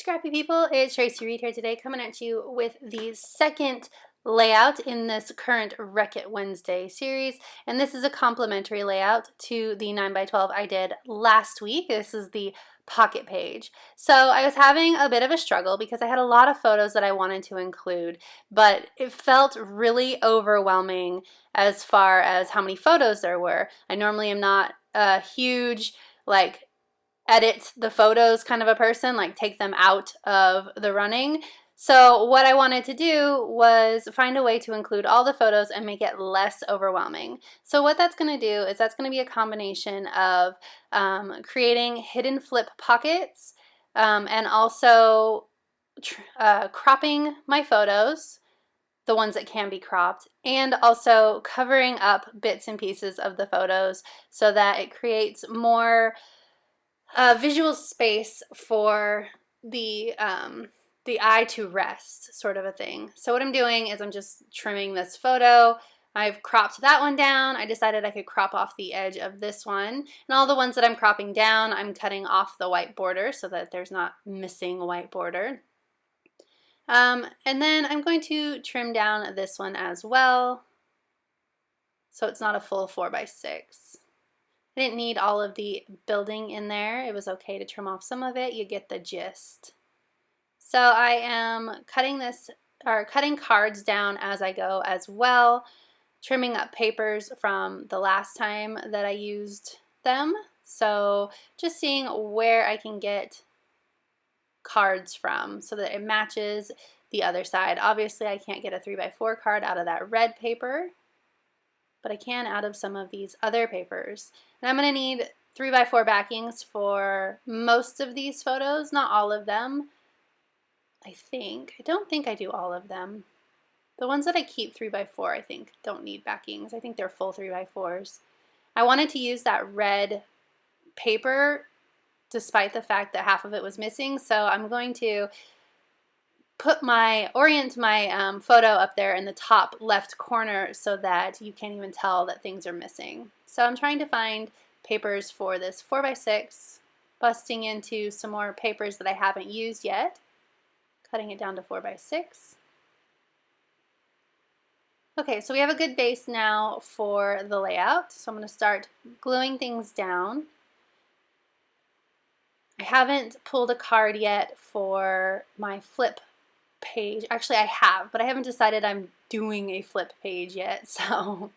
Scrappy people, it's Traci Reed here today, coming at you with the second layout in this current Wreck-It Wednesday series, and this is a complementary layout to the 9x12 I did last week. This is the pocket page. So I was having a bit of a struggle because I had a lot of photos that I wanted to include, but it felt really overwhelming as far as how many photos there were. I normally am not a huge edit the photos kind of a person, like take them out of the running. So what I wanted to do was find a way to include all the photos and make it less overwhelming. So what that's going to do is that's going to be a combination of creating hidden flip pockets and also cropping my photos, the ones that can be cropped, and also covering up bits and pieces of the photos so that it creates more visual space for the eye to rest, sort of a thing. So what I'm doing is I'm just trimming this photo. I've cropped that one down. I decided I could crop off the edge of this one. And all the ones that I'm cropping down, I'm cutting off the white border so that there's not missing a white border. And then I'm going to trim down this one as well, so it's not a full 4x6. I didn't need all of the building in there. It was okay to trim off some of it. You get the gist. So I am cutting cards down as I go as well, trimming up papers from the last time that I used them. So just seeing where I can get cards from so that it matches the other side. Obviously I can't get a 3x4 card out of that red paper, but I can out of some of these other papers. And I'm going to need 3x4 backings for most of these photos, not all of them. I don't think I do all of them. The ones that I keep 3x4 I think don't need backings. I think they're full 3x4s. I wanted to use that red paper despite the fact that half of it was missing, so I'm going to orient my photo up there in the top left corner so that you can't even tell that things are missing. So I'm trying to find papers for this 4x6, busting into some more papers that I haven't used yet, cutting it down to 4x6. Okay, so we have a good base now for the layout, so I'm going to start gluing things down. I haven't pulled a card yet for my flip page. Actually, I have, but I haven't decided I'm doing a flip page yet, so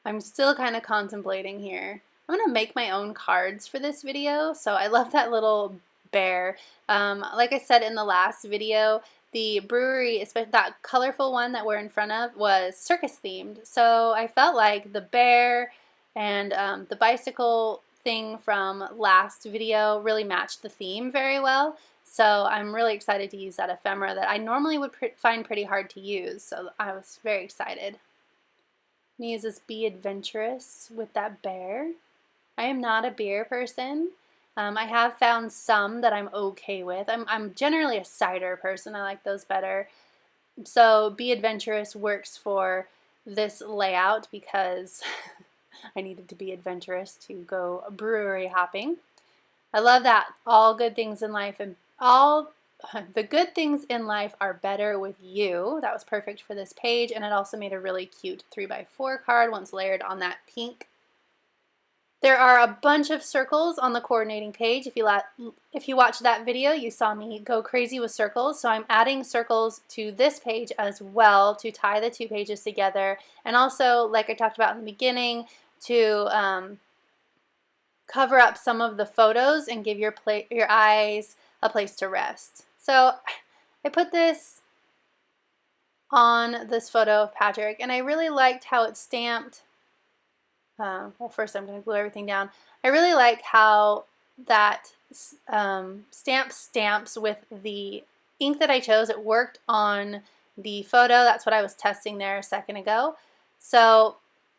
I'm still kind of contemplating here. I'm gonna make my own cards for this video, so I love that little bear. Like I said in the last video, the brewery, especially that colorful one that we're in front of, was circus themed, so I felt like the bear and the bicycle thing from last video really matched the theme very well. So I'm really excited to use that ephemera that I normally would find pretty hard to use, so I was very excited. I'm going to use this Be Adventurous with that bear. I am not a beer person. I have found some that I'm okay with. I'm generally a cider person. I like those better. So Be Adventurous works for this layout because I needed to be adventurous to go brewery hopping. I love that all good things in life and all the good things in life are better with you. That was perfect for this page, and it also made a really cute 3x4 card once layered on that pink. There are a bunch of circles on the coordinating page. If you watched that video, you saw me go crazy with circles, so I'm adding circles to this page as well to tie the two pages together, and also, like I talked about in the beginning, to cover up some of the photos and give your eyes a place to rest. So I put this on this photo of Patrick, and I really liked how it's stamped. Well, first I'm going to glue everything down. I really like how that stamp stamps with the ink that I chose. It worked on the photo. That's what I was testing there a second ago. So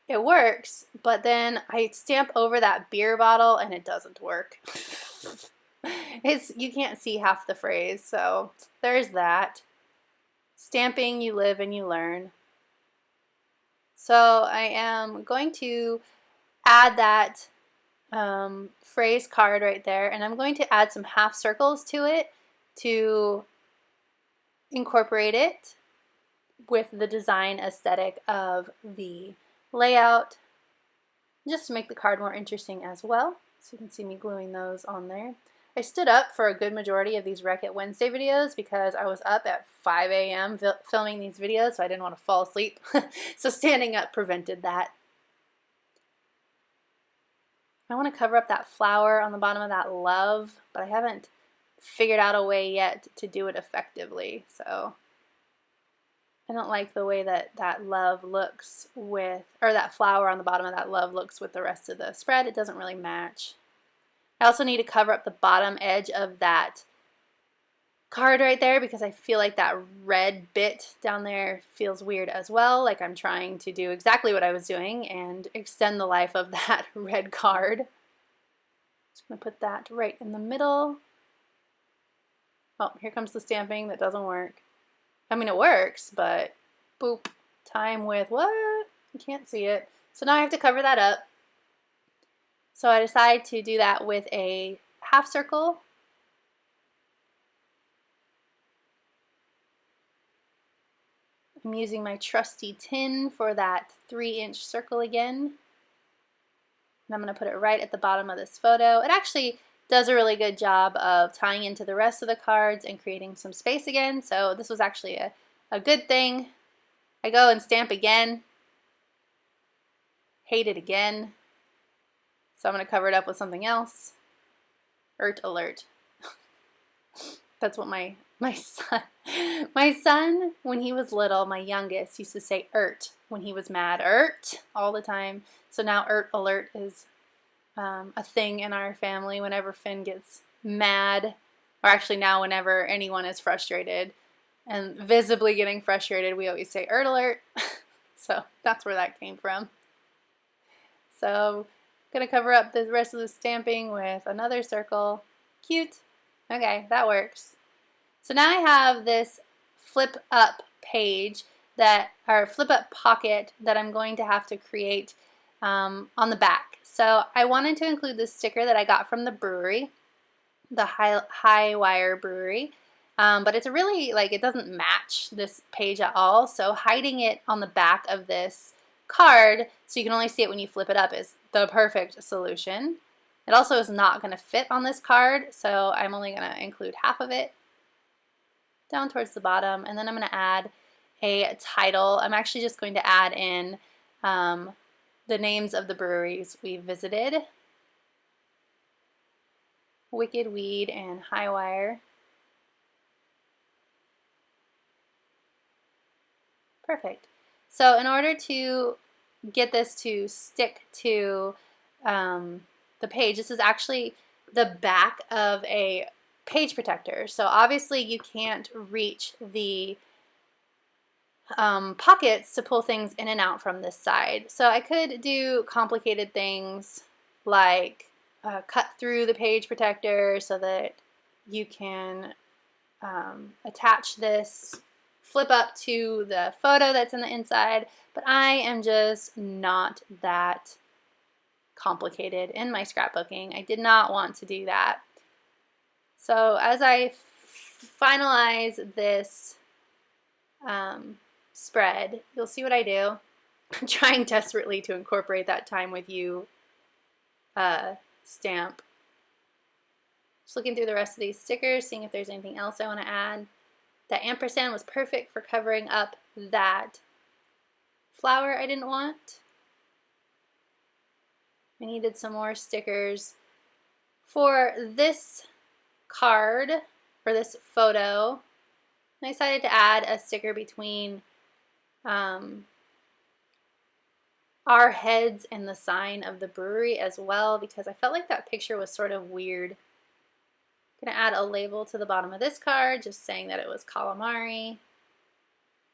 it works, but then I stamp over that beer bottle and it doesn't work. You can't see half the phrase, so there's that. Stamping, you live and you learn. So I am going to add that phrase card right there, and I'm going to add some half circles to it to incorporate it with the design aesthetic of the layout, just to make the card more interesting as well. So you can see me gluing those on there. I stood up for a good majority of these Wreck It Wednesday videos because I was up at 5 a.m. filming these videos, so I didn't want to fall asleep. So standing up prevented that. I want to cover up that flower on the bottom of that love, but I haven't figured out a way yet to do it effectively. So I don't like the way that that love looks with, or that flower on the bottom of that love looks with the rest of the spread. It doesn't really match. I also need to cover up the bottom edge of that card right there because I feel like that red bit down there feels weird as well. Like I'm trying to do exactly what I was doing and extend the life of that red card. Just going to put that right in the middle. Oh, here comes the stamping that doesn't work. I mean, it works, but boop, time with what? You can't see it. So now I have to cover that up. So I decide to do that with a half circle. I'm using my trusty tin for that 3-inch circle again. And I'm going to put it right at the bottom of this photo. It actually does a really good job of tying into the rest of the cards and creating some space again. So this was actually a good thing. I go and stamp again. Hate it again. So I'm going to cover it up with something else. Alert. That's what my son, when he was little, my youngest, used to say when he was mad. All the time. So now alert is a thing in our family whenever Finn gets mad, or actually now whenever anyone is frustrated and visibly getting frustrated, we always say alert. So that's where that came from. So I'm going to cover up the rest of the stamping with another circle. Cute. Okay, that works. So now I have this flip up page or flip up pocket that I'm going to have to create on the back. So I wanted to include this sticker that I got from the brewery, the High Wire Brewery, but it's really, like, it doesn't match this page at all. So hiding it on the back of this card so you can only see it when you flip it up is the perfect solution. It also is not going to fit on this card, so I'm only going to include half of it down towards the bottom, and then I'm going to add a title. I'm actually just going to add in the names of the breweries we visited: Wicked Weed and High Wire. Perfect. So in order to get this to stick to the page, this is actually the back of a page protector. So obviously you can't reach the pockets to pull things in and out from this side. So I could do complicated things like cut through the page protector so that you can attach this flip up to the photo that's in the inside, but I am just not that complicated in my scrapbooking. I did not want to do that. So as I finalize this spread, you'll see what I do. I'm trying desperately to incorporate that time with you stamp. Just looking through the rest of these stickers, seeing if there's anything else I want to add. That ampersand was perfect for covering up that flower I didn't want. I needed some more stickers. For this card, or this photo, I decided to add a sticker between our heads and the sign of the brewery as well, because I felt like that picture was sort of weird. I'm going to add a label to the bottom of this card just saying that it was calamari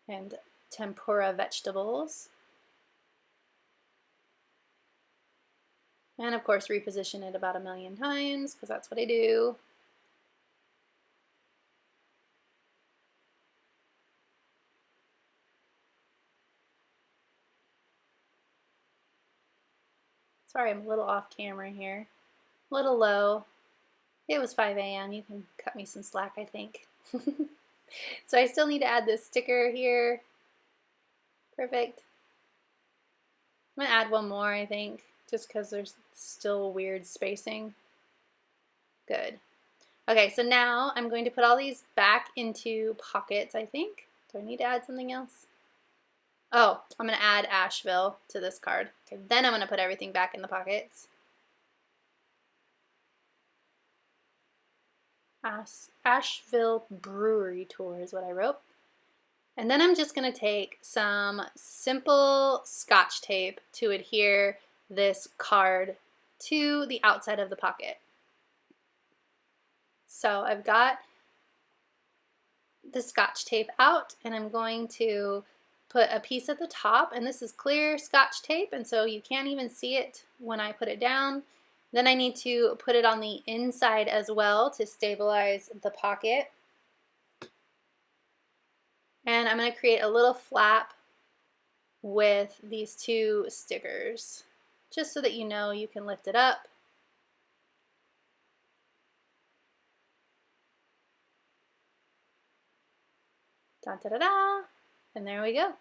and tempura vegetables. And of course reposition it about 1,000,000 times because that's what I do. Sorry, I'm a little off camera here. A little low. It was 5 a.m. You can cut me some slack, I think. So I still need to add this sticker here. Perfect. I'm gonna add one more, I think, just because there's still weird spacing. Good. Okay, so now I'm going to put all these back into pockets, I think. Do I need to add something else? Oh, I'm gonna add Asheville to this card. Okay, then I'm gonna put everything back in the pockets. Asheville Brewery Tour is what I wrote. And then I'm just going to take some simple Scotch tape to adhere this card to the outside of the pocket. So I've got the Scotch tape out, and I'm going to put a piece at the top, and this is clear Scotch tape, and so you can't even see it when I put it down. Then I need to put it on the inside as well to stabilize the pocket. And I'm going to create a little flap with these two stickers, just so that you know you can lift it up. Da da da da, and there we go.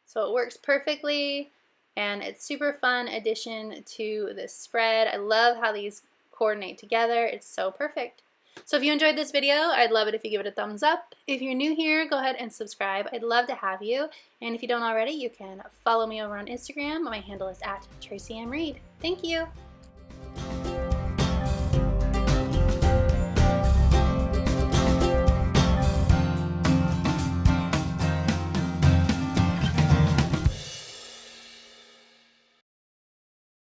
So it works perfectly, and it's super fun addition to this spread. I love how these coordinate together. It's so perfect. So if you enjoyed this video, I'd love it if you give it a thumbs up. If you're new here, go ahead and subscribe. I'd love to have you. And if you don't already, you can follow me over on Instagram. My handle is @TraciMReed. Thank you.